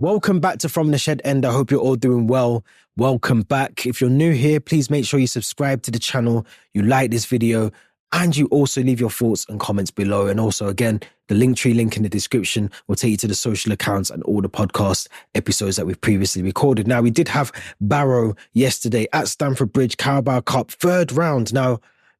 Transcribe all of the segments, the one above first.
Welcome back to From the Shed End. I hope you're all doing well. Welcome back. If you're new here, please make sure you subscribe to the channel, you like this video, and you also leave your thoughts and comments below. And also, again, the Linktree link in the description will take you to the social accounts and all the podcast episodes that we've previously recorded. Now, we did have Barrow yesterday at Stamford Bridge, Carabao Cup, third round. Now,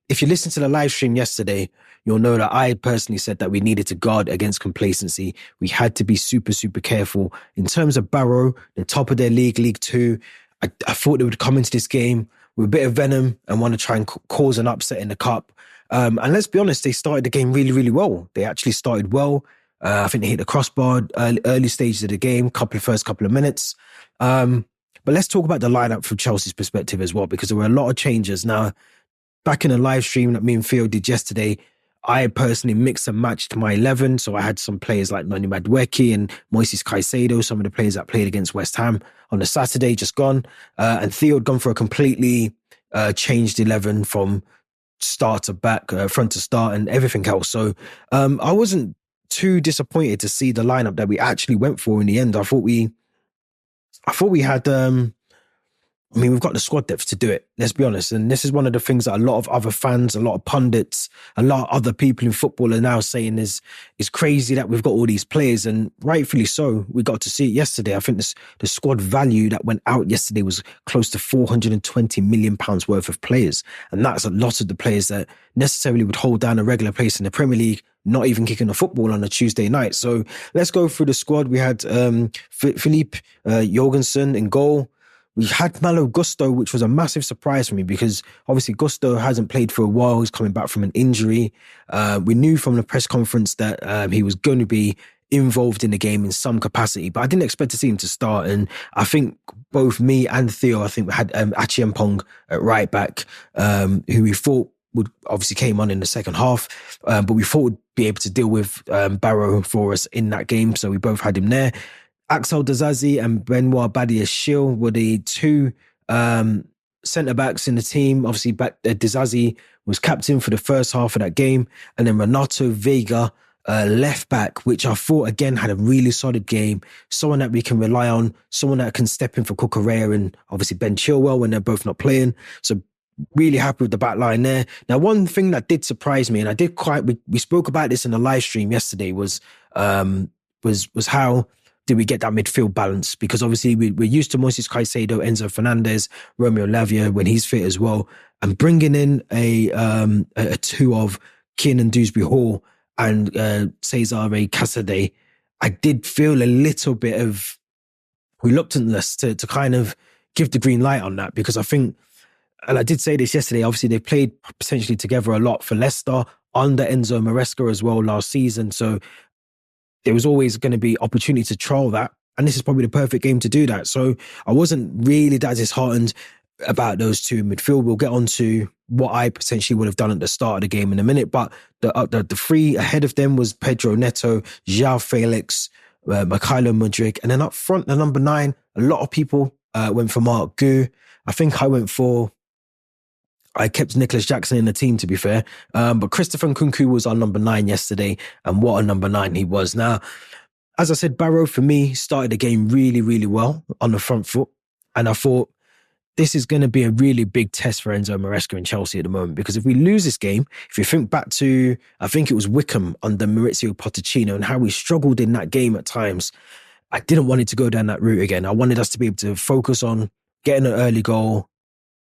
if you listen to the live stream yesterday, you'll know that I personally said that we needed to guard against complacency. We had to be super, super careful. In terms of Barrow, the top of their league, League Two, I thought they would come into this game with a bit of venom and want to try and cause an upset in the cup. And let's be honest, they started the game really, really well. They actually started well. I think they hit the crossbar early stages of the game, first couple of minutes. But let's talk about the lineup from Chelsea's perspective as well, because there were a lot of changes. Now, back in the live stream that me and Theo did yesterday, I personally mixed and matched my 11. So I had some players like Noni Madueke and Moises Caicedo, some of the players that played against West Ham on the Saturday, just gone. And Theo had gone for a completely changed 11 from start to back, front to start and everything else. So I wasn't too disappointed to see the lineup that we actually went for in the end. I thought we had... we've got the squad depth to do it, let's be honest. And this is one of the things that a lot of other fans, a lot of pundits, a lot of other people in football are now saying is crazy that we've got all these players, and rightfully so. We got to see it yesterday. I think the squad value that went out yesterday was close to £420 million worth of players. And that's a lot of the players that necessarily would hold down a regular place in the Premier League, not even kicking a football on a Tuesday night. So let's go through the squad. We had Philippe Jorgensen in goal. We had Malo Gusto, which was a massive surprise for me because obviously Gusto hasn't played for a while. He's coming back from an injury. We knew from the press conference that he was going to be involved in the game in some capacity, but I didn't expect to see him to start. And I think both me and Theo, I think we had Achiampong at right back, who we thought would obviously came on in the second half, but we thought would be able to deal with Barrow for us in that game. So we both had him there. Axel Dazazi and Benoit Badiashile were the two centre-backs in the team. Obviously, Dazazi was captain for the first half of that game. And then Renato Vega, left-back, which I thought, again, had a really solid game. Someone that we can rely on, someone that can step in for Cucurella and obviously Ben Chilwell when they're both not playing. So really happy with the back line there. Now, one thing that did surprise me, and we spoke about this in the live stream yesterday, was how did we get that midfield balance? Because obviously we're used to Moises Caicedo, Enzo Fernandez, Romeo Lavia when he's fit as well. And bringing in a two of Kiernan Dewsbury-Hall and Cesare Casade, I did feel a little bit of reluctantness to kind of give the green light on that, because I think, and I did say this yesterday, obviously they played potentially together a lot for Leicester under Enzo Maresca as well last season. So there was always going to be opportunity to trial that. And this is probably the perfect game to do that. So I wasn't really that disheartened about those two in midfield. We'll get on to what I potentially would have done at the start of the game in a minute. But the three ahead of them was Pedro Neto, Joao Felix, Mikhailo Mudryk. And then up front, the number 9, a lot of people went for Mark Gu. I think I kept Nicholas Jackson in the team, to be fair. But Christopher Nkunku was our number 9 yesterday, and what a number 9 he was. Now, as I said, Barrow, for me, started the game really, really well on the front foot. And I thought, this is going to be a really big test for Enzo Maresca and Chelsea at the moment, because if we lose this game, if you think back to, I think it was Wickham under Maurizio Pochettino and how we struggled in that game at times, I didn't want it to go down that route again. I wanted us to be able to focus on getting an early goal,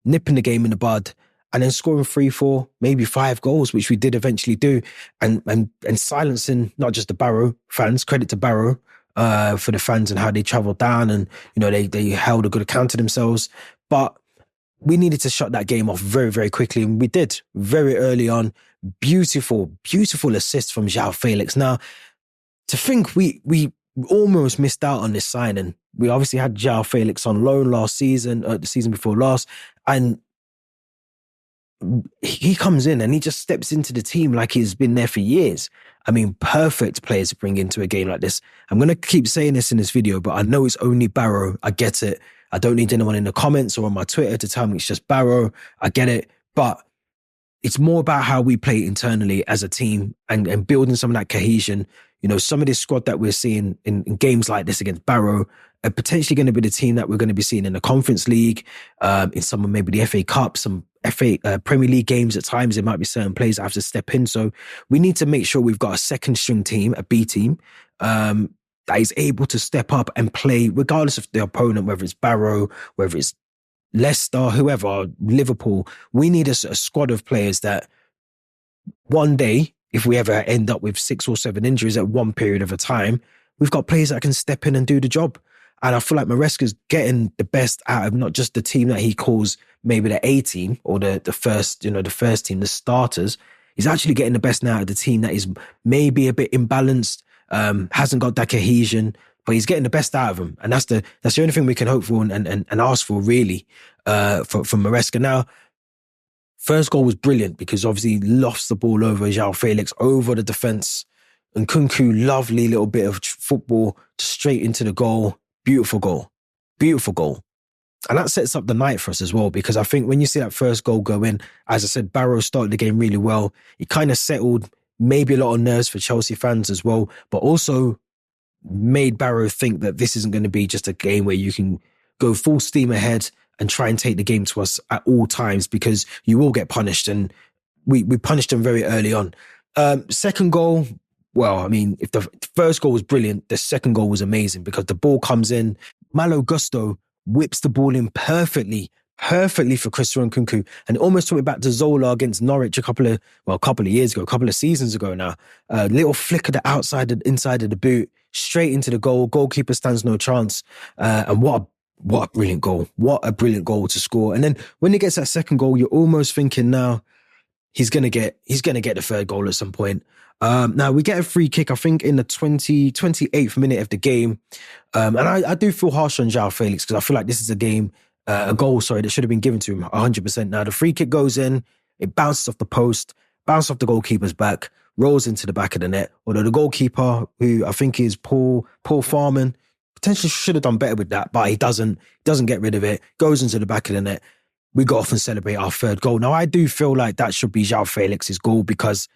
nipping the game in the bud, and then scoring 3, 4, maybe 5 goals, which we did eventually do, and silencing not just the Barrow fans, credit to Barrow for the fans and how they travelled down, and they held a good account of themselves. But we needed to shut that game off very, very quickly, and we did very early on. Beautiful, beautiful assist from Joao Felix. Now, to think we almost missed out on this signing. We obviously had Joao Felix on loan last season, the season before last, and he comes in and he just steps into the team like he's been there for years. I mean, perfect players to bring into a game like this. I'm going to keep saying this in this video, but I know it's only Barrow. I get it. I don't need anyone in the comments or on my Twitter to tell me it's just Barrow. I get it. But it's more about how we play internally as a team and building some of that cohesion. Some of this squad that we're seeing in games like this against Barrow are potentially going to be the team that we're going to be seeing in the Conference League, in some of maybe the FA Cup, some Premier League games at times. There might be certain players that have to step in. So we need to make sure we've got a second string team, a B team, that is able to step up and play regardless of the opponent, whether it's Barrow, whether it's Leicester, whoever, Liverpool. We need a squad of players that one day, if we ever end up with 6 or 7 injuries at one period of a time, we've got players that can step in and do the job. And I feel like Maresca's getting the best out of not just the team that he calls maybe the A team or the first team, the starters. He's actually getting the best now out of the team that is maybe a bit imbalanced, hasn't got that cohesion, but he's getting the best out of them. And that's the only thing we can hope for and ask for, really, from Maresca. Now, first goal was brilliant because obviously he lost the ball over Joao Felix, over the defence. Nkunku, lovely little bit of football straight into the goal. Beautiful goal. Beautiful goal. And that sets up the night for us as well, because I think when you see that first goal go in, as I said, Barrow started the game really well. It kind of settled maybe a lot of nerves for Chelsea fans as well, but also made Barrow think that this isn't going to be just a game where you can go full steam ahead and try and take the game to us at all times, because you will get punished. And we punished them very early on. Second goal, well, I mean, if the first goal was brilliant, the second goal was amazing because the ball comes in. Malo Gusto whips the ball in perfectly for Christopher Nkunku, and it almost took me back to Zola against Norwich a couple of years ago, a couple of seasons ago now. Little flick of the outside and inside of the boot, straight into the goal. Goalkeeper stands no chance. And what a brilliant goal. What a brilliant goal to score. And then when he gets that second goal, you're almost thinking now he's gonna get the third goal at some point. Now we get a free kick, I think, in the 28th minute of the game. And I do feel harsh on Joao Felix because I feel like this is a goal that should have been given to him 100%. Now the free kick goes in, it bounces off the post, bounces off the goalkeeper's back, rolls into the back of the net. Although the goalkeeper, who I think is Paul Farman, potentially should have done better with that, but he doesn't get rid of it, goes into the back of the net. We go off and celebrate our third goal. Now I do feel like that should be Joao Felix's goal because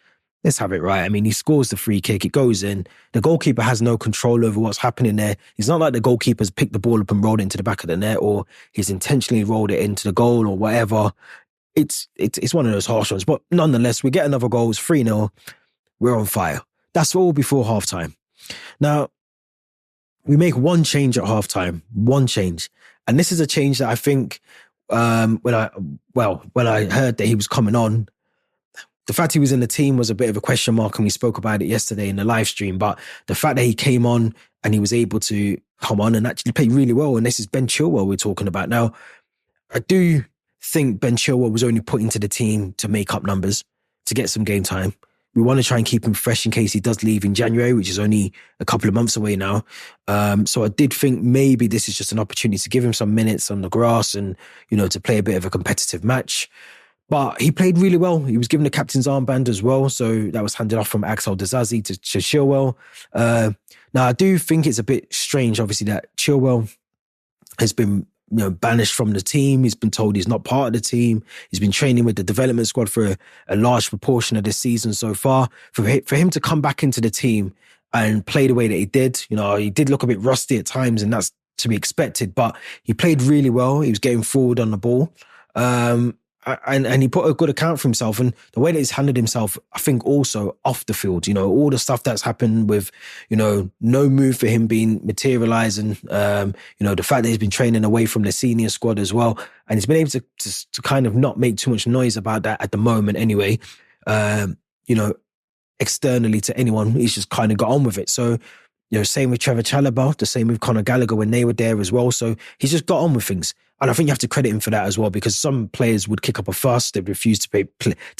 let's have it right. I mean, he scores the free kick, it goes in. The goalkeeper has no control over what's happening there. It's not like the goalkeeper's picked the ball up and rolled it into the back of the net, or he's intentionally rolled it into the goal or whatever. It's one of those harsh ones. But nonetheless, we get another goal. It's 3-0. We're on fire. That's all before halftime. Now, we make one change at halftime. One change. And this is a change that I think when I heard that he was coming on, the fact he was in the team was a bit of a question mark, and we spoke about it yesterday in the live stream. But the fact that he came on and he was able to come on and actually play really well, and this is Ben Chilwell we're talking about. Now, I do think Ben Chilwell was only put into the team to make up numbers, to get some game time. We want to try and keep him fresh in case he does leave in January, which is only a couple of months away now. So I did think maybe this is just an opportunity to give him some minutes on the grass and, to play a bit of a competitive match. But he played really well. He was given the captain's armband as well. So that was handed off from Axel Disasi to Chilwell. Now, I do think it's a bit strange, obviously, that Chilwell has been banished from the team. He's been told he's not part of the team. He's been training with the development squad for a large proportion of this season so far. For him to come back into the team and play the way that he did, he did look a bit rusty at times, and that's to be expected, but he played really well. He was getting forward on the ball. And he put a good account for himself, and the way that he's handled himself, I think also off the field, all the stuff that's happened with, no move for him being materialised, and, the fact that he's been training away from the senior squad as well. And he's been able to kind of not make too much noise about that at the moment anyway, externally to anyone. He's just kind of got on with it. So, same with Trevor Chalobah, the same with Conor Gallagher when they were there as well. So he's just got on with things. And I think you have to credit him for that as well, because some players would kick up a fuss. They'd refuse to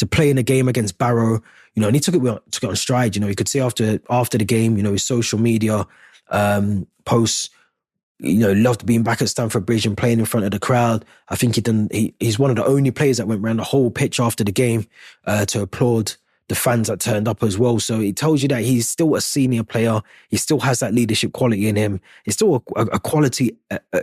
play in a game against Barrow, and he took it on stride. You could see after the game, his social media posts, loved being back at Stamford Bridge and playing in front of the crowd. I think he's one of the only players that went around the whole pitch after the game to applaud the fans that turned up as well. So it tells you that he's still a senior player. He still has that leadership quality in him. He's still a quality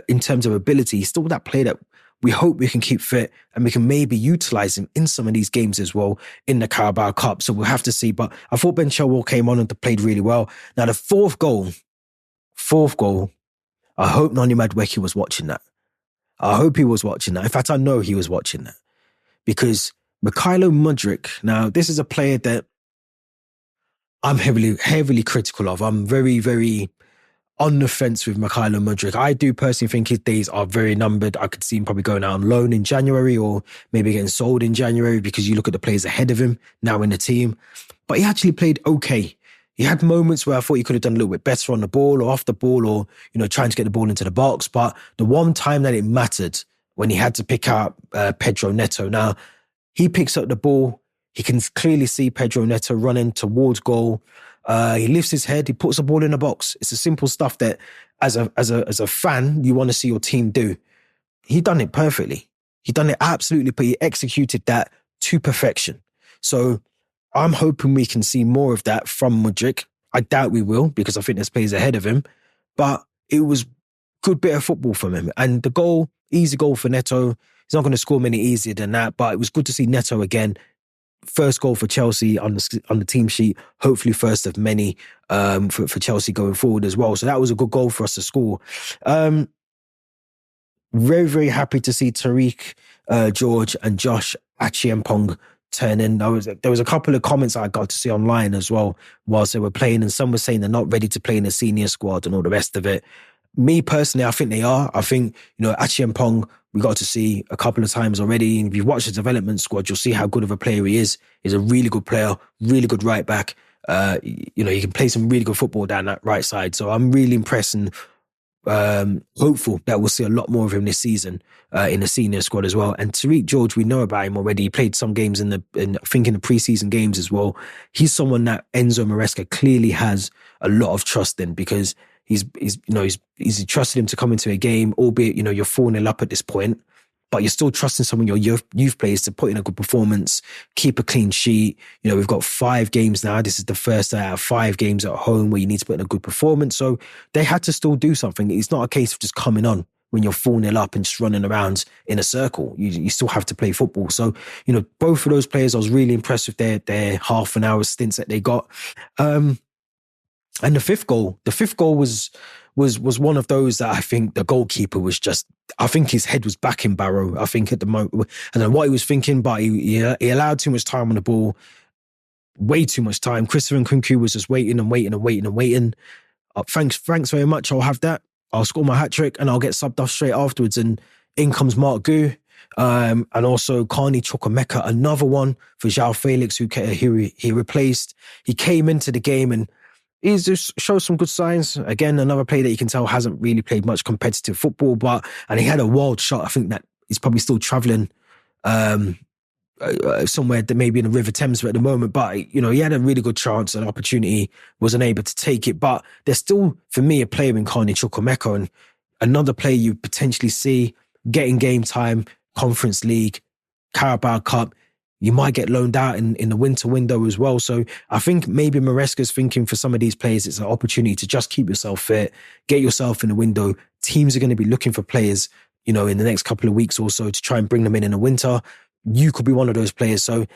in terms of ability. He's still that player that we hope we can keep fit and we can maybe utilize him in some of these games as well in the Carabao Cup. So we'll have to see. But I thought Ben Chilwell came on and played really well. Now, the fourth goal, I hope Noni Madueke was watching that. I hope he was watching that. In fact, I know he was watching that. Because Mykhailo Mudryk, now this is a player that I'm heavily critical of. I'm very, very on the fence with Mykhailo Mudryk. I do personally think his days are very numbered. I could see him probably going out on loan in January or maybe getting sold in January because you look at the players ahead of him now in the team. But he actually played okay. He had moments where I thought he could have done a little bit better on the ball or off the ball or, trying to get the ball into the box. But the one time that it mattered, when he had to pick out Pedro Neto. Now, he picks up the ball. He can clearly see Pedro Neto running towards goal. He lifts his head. He puts the ball in the box. It's the simple stuff that, as a fan, you want to see your team do. He done it perfectly. He done it absolutely, but he executed that to perfection. So I'm hoping we can see more of that from Mudryk. I doubt we will because I think there's players ahead of him. But it was good bit of football from him. And the goal, easy goal for Neto. He's not going to score many easier than that, but it was good to see Neto again. First goal for Chelsea on the team sheet. Hopefully first of many for Chelsea going forward as well. So that was a good goal for us to score. Very, very happy to see Tariq, George and Josh Achiampong turn in. There was a couple of comments I got to see online as well whilst they were playing, and some were saying they're not ready to play in the senior squad and all the rest of it. Me personally, I think they are. I think, Achiampong, we got to see a couple of times already. And if you watch the development squad, you'll see how good of a player he is. He's a really good player, really good right back. He can play some really good football down that right side. So I'm really impressed and hopeful that we'll see a lot more of him this season in the senior squad as well. And Tariq George, we know about him already. He played some games in the preseason games as well. He's someone that Enzo Maresca clearly has a lot of trust in because he's trusted him to come into a game, albeit, you're 4-0 up at this point, but you're still trusting some of your youth players to put in a good performance, keep a clean sheet. We've got 5 games now. This is the first out of 5 games at home where you need to put in a good performance. So they had to still do something. It's not a case of just coming on when you're 4-0 up and just running around in a circle. You still have to play football. So, both of those players, I was really impressed with their half an hour stints that they got. And the fifth goal was one of those that I think the goalkeeper was I think his head was back in Barrow. I think at the moment, I don't know what he was thinking, but he allowed too much time on the ball, way too much time. Christopher Nkunku was just waiting. Thanks very much. I'll have that. I'll score my hat-trick and I'll get subbed off straight afterwards. And in comes Mark Gu. And also Carney Chukwuemeka, another one for Joao Felix, who he replaced. He came into the game and he's just shows some good signs. Again, another player that you can tell hasn't really played much competitive football, and he had a wild shot. I think that he's probably still travelling somewhere that maybe in the River Thames at the moment. But, he had a really good chance and opportunity, wasn't able to take it. But there's still, for me, a player in Carney Chukwuemeka and another player you potentially see getting game time, Conference League, Carabao Cup. You might get loaned out in the winter window as well. So I think maybe Maresca's thinking for some of these players, it's an opportunity to just keep yourself fit, get yourself in the window. Teams are going to be looking for players, in the next couple of weeks or so to try and bring them in the winter. You could be one of those players. So,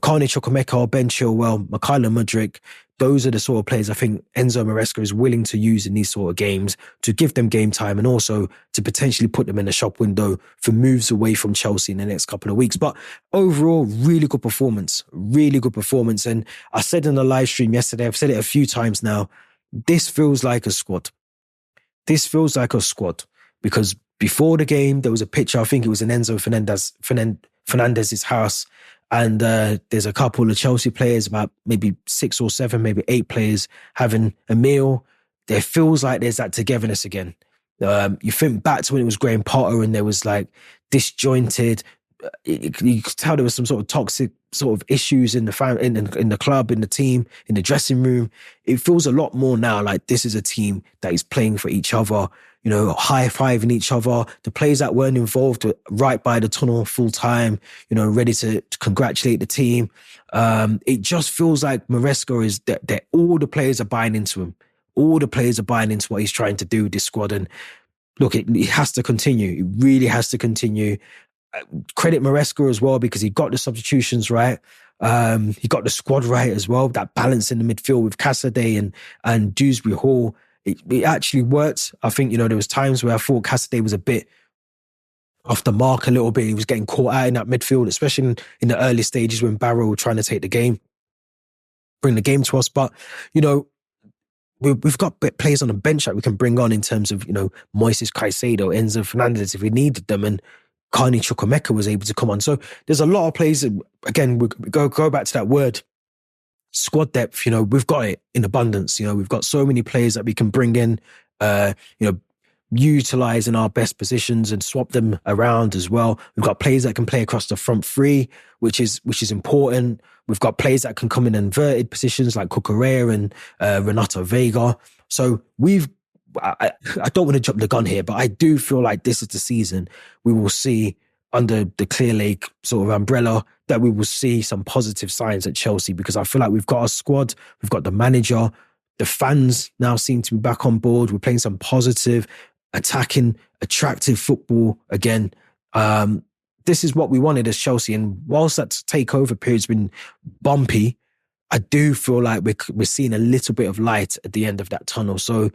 Carney Chukwuemeka, Ben Chilwell, Mykhailo Mudryk, those are the sort of players I think Enzo Maresca is willing to use in these sort of games to give them game time and also to potentially put them in the shop window for moves away from Chelsea in the next couple of weeks. But overall, really good performance. And I said in the live stream yesterday, I've said it a few times now, this feels like a squad. Because before the game, there was a picture, I think it was in Enzo Fernandez's house. And there's a couple of Chelsea players, about maybe 6 or 7, maybe 8 players having a meal. There feels like there's that togetherness again. You think back to when it was Graham Potter and there was like disjointed. You could tell there was some sort of toxic sort of issues in the club, in the team, in the dressing room. It feels a lot more now like this is a team that is playing for each other, high-fiving each other. The players that weren't involved were right by the tunnel full time, ready to congratulate the team. It just feels like Maresca is that all the players are buying into him. All the players are buying into what he's trying to do with this squad. And look, it has to continue. It really has to continue. Credit Maresca as well, because he got the substitutions right. He got the squad right as well. That balance in the midfield with Cassidy and Dewsbury Hall, it actually worked. I think, there was times where I thought Cassidy was a bit off the mark a little bit. He was getting caught out in that midfield, especially in the early stages when Barrow were trying to take the game, bring the game to us. But, we've got players on the bench that we can bring on in terms of, Moises Caicedo, Enzo Fernandez if we needed them, and Carney Chukwuemeka was able to come on. So there's a lot of players. Again, we go back to that word, squad depth. We've got it in abundance. We've got so many players that we can bring in, utilize in our best positions and swap them around as well. We've got players that can play across the front three, which is important. We've got players that can come in inverted positions like Cucurella and Renato Vega. So I don't want to jump the gun here, but I do feel like this is the season we will see, under the Clearlake sort of umbrella, that we will see some positive signs at Chelsea, because I feel like we've got a squad, we've got the manager, the fans now seem to be back on board. We're playing some positive, attacking, attractive football again. This is what we wanted as Chelsea. And whilst that takeover period's been bumpy, I do feel like we're seeing a little bit of light at the end of that tunnel. So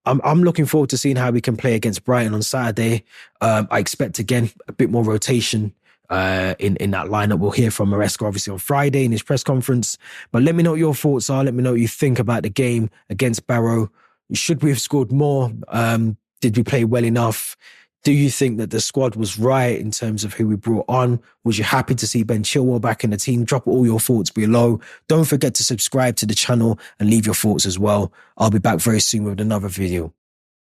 I'm looking forward to seeing how we can play against Brighton on Saturday. I expect, again, a bit more rotation in that lineup. We'll hear from Maresca, obviously, on Friday in his press conference. But let me know what your thoughts are. Let me know what you think about the game against Barrow. Should we have scored more? Did we play well enough? Do you think that the squad was right in terms of who we brought on? Was you happy to see Ben Chilwell back in the team? Drop all your thoughts below. Don't forget to subscribe to the channel and leave your thoughts as well. I'll be back very soon with another video.